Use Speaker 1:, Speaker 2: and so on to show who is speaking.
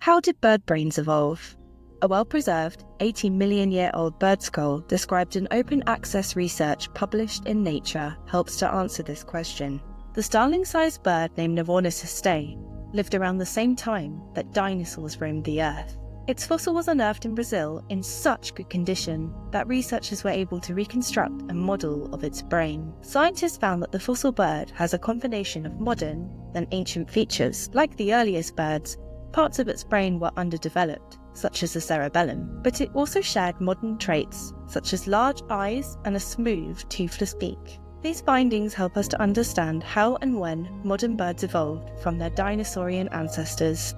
Speaker 1: How did bird brains evolve? A well-preserved, 80-million-year-old bird skull described in open-access research published in Nature helps to answer this question. The starling-sized bird named Neornithes lived around the same time that dinosaurs roamed the Earth. Its fossil was unearthed in Brazil in such good condition that researchers were able to reconstruct a model of its brain. Scientists found that the fossil bird has a combination of modern and ancient features. Like the earliest birds, parts of its brain were underdeveloped, such as the cerebellum, but it also shared modern traits, such as large eyes and a smooth, toothless beak. These findings help us to understand how and when modern birds evolved from their dinosaurian ancestors.